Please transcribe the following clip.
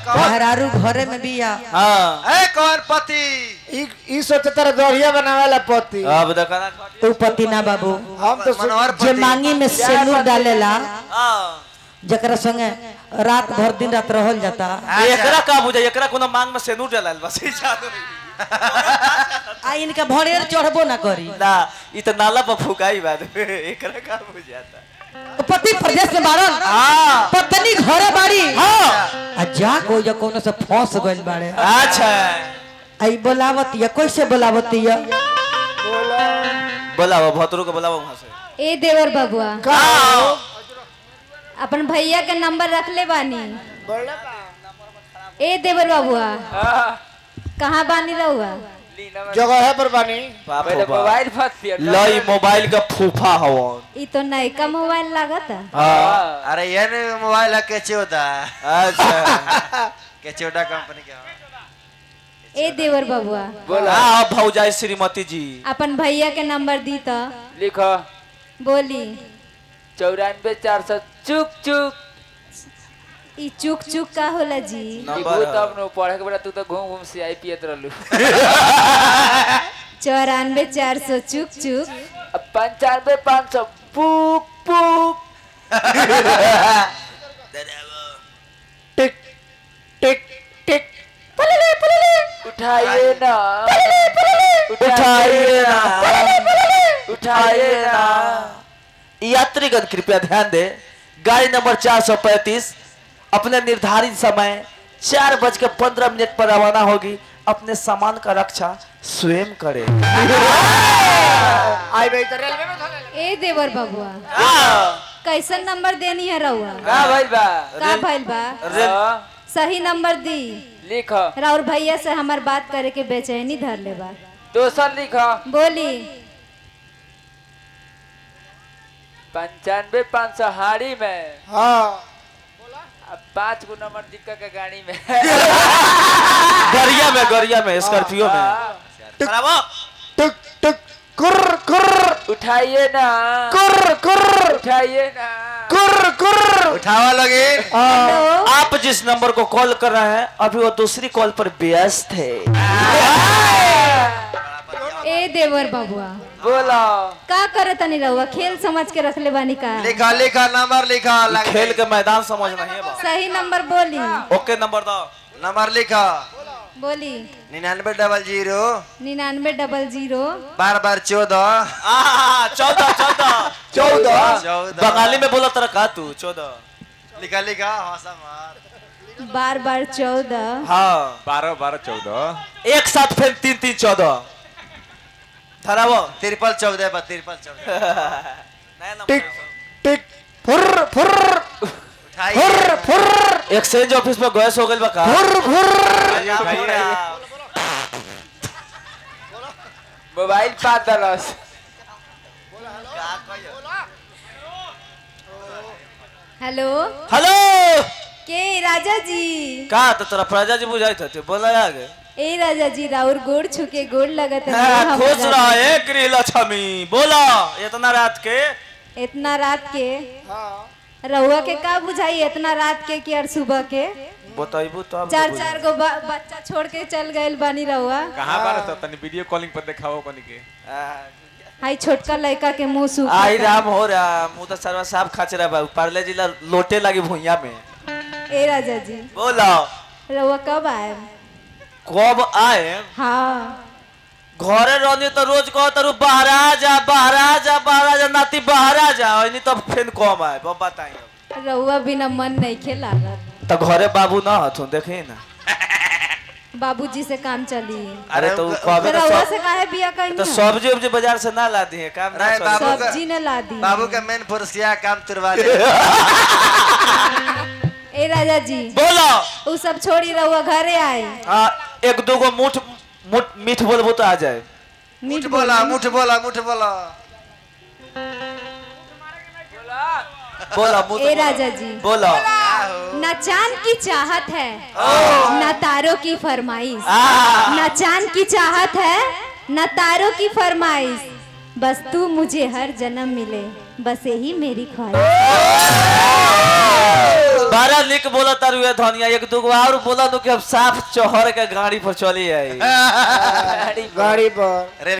हरारू घरे में बिया। हां ए कौन पति ई सोचे तेरा दरिया बनावेला पति। अब देखना तू पति ना बाबू, हम तो मनोहर जे पति मांगी में सिंदूर डालेला हां जकरा संगे रात भर दिन रात रहल जाता। एकरा का बुझे एकरा कोनो मांग में सेनूर डालल बस ई जादू आ इनका भड़ेर चढ़बो ना करी ना ई त नाला पर फुकाई बात एकरा का बुझाता। पति प्रदेश में बारन हां पत्नी घरे बाड़ी हां आ जा को जो कोनो से फंस गइल बाड़े। अच्छा आई बोलावत या कैसे बोलावत या बोलाओ भतरू को बोलाओ वहां से। ए देवर बबुआ का अपन भैया के नंबर रख ले बानी। ए देवर बबुआ कहाँ बानी रहुआ? जगह है पर बानी पहले मोबाइल फंस लई मोबाइल का फूफा हवन ई तो नयका मोबाइल लागत। हां अरे ये मोबाइल है केचोदा। अच्छा केचोदा कंपनी के। ए देवर बबुआ बोला हां भौजाई श्रीमती जी अपन भैया के नंबर दी तो लिखो बोली 94 400 चुक चुक। ई चुक चुक का होला जी? लिखो तब न पढ़े के बेटा तू तो घूम घूम से आई पियत रहलू। 94 400 चुक चुक। 95 500 पुक पुक। टिक टिक टिक उठाइए ना उठाइए ना उठाइए ना। यात्रीगण कृपया ध्यान दें, गाड़ी नंबर 435 अपने निर्धारित समय 4:15 पर रवाना होगी। अपने सामान का रक्षा स्वयं करें। आई भाई तो रेलवे में धले। ए देवर बबुआ कैसन नंबर देनी है रहुआ? का भइल बा? का भइल बा? हाँ, सही नंबर दी। लिखो राउर भैया से हमार बात करे के बेचैनी धर ले बा। दोसर लिखो बोली 95 500 हाड़ी में। हां अब 5 गो नंबर दिक्कत के गाड़ी में। गरिया में स्कॉर्पियो में खराबो टिक टिक कुर कुर उठाइए ना कुर कुर उठाइए ना। कुर कुर उठावा लगे। हेलो आप जिस नंबर को कॉल कर रहे हैं अभी वो दूसरी कॉल पर व्यस्त है। ए देवर बबुआ बोलो का करे तनी रहुआ? खेल समझ के रख ले बानी का? लिखा लिखा नंबर लिखा लगे। खेल के मैदान समझना है बा। सही नंबर बोली। ओके नंबर दो। नंबर लिखा बोली 99 00 99 12 14 14 बंगाली में बोला तरह का तू 14 लिखा लिखा हौसा मार। 12 14। हाँ 12 12 14 एक साथ फिर 3 3 14 धरावो 53 14 नया नंबर टिक टिक फुर फुर उठाइए। फुर फुर एक्सचेंज ऑफिस में गैस हो गई बा का? फुर फुर मोबाइल 5 हेलो हेलो के राजा जी? का तो तेरा प्रजा जी बुझाई थे बोला आगे। ए राजा जी राउर गोड़ छुके गोड़ लगत है। खुश रहा है गृहलक्ष्मी बोला इतना रात के इतना रात के रहुआ के का बुझाई? इतना रात के कि और सुबह के? बताइबू तो 4 गो बच्चा छोड़ के चल गए बानी रहुआ। कहां बार तो तनी वीडियो कॉलिंग पर दिखाओ कोनी के। हाई छोटका लड़का के मुंह सूख आई राम हो रहा मुंह तो सर्वा साफ खाच रहा बाबू पार्ले जिला लोटे लगी भुइया में। ए राजा जी बोला रहुआ कब आए? कब आए? हाँ घरे रहनी तो रोज कहो तरु बाहर जा नाती बाहर जा नहीं तो फिर कम आए बताइए। रहुआ बिना मन नहीं खेला तो घरे बाबू ना हथुन देखे ना बाबूजी से काम चली। अरे तो फिर रहुआ से काहे बिया कहीं? तो सब्जी उब्जी बाजार से ना ला दी है काम ना नहीं, बाबू का- सब्जी ने ला दी। बाबू का मेन पुरसिया काम तुरवा ले। ए राजा जी बोलो वो सब छोड़ी रहुआ घरे आए। एक दो गो मुठ मीठ बोलबो तो आ जाए। मीठ बोला मुठ बोला बोला मुठ ए राजा जी बोलो न चांद की चाहत है न तारों की फरमाइश। न चांद की चाहत है न तारों की फरमाइश। बस तू मुझे हर जन्म मिले बस यही मेरी ख्वाहिश। बड़ा निक बोला तारू है धनिया एक दूगो और बोला नु कि अब साफ चौहर के गाड़ी पर चली आई गाड़ी पर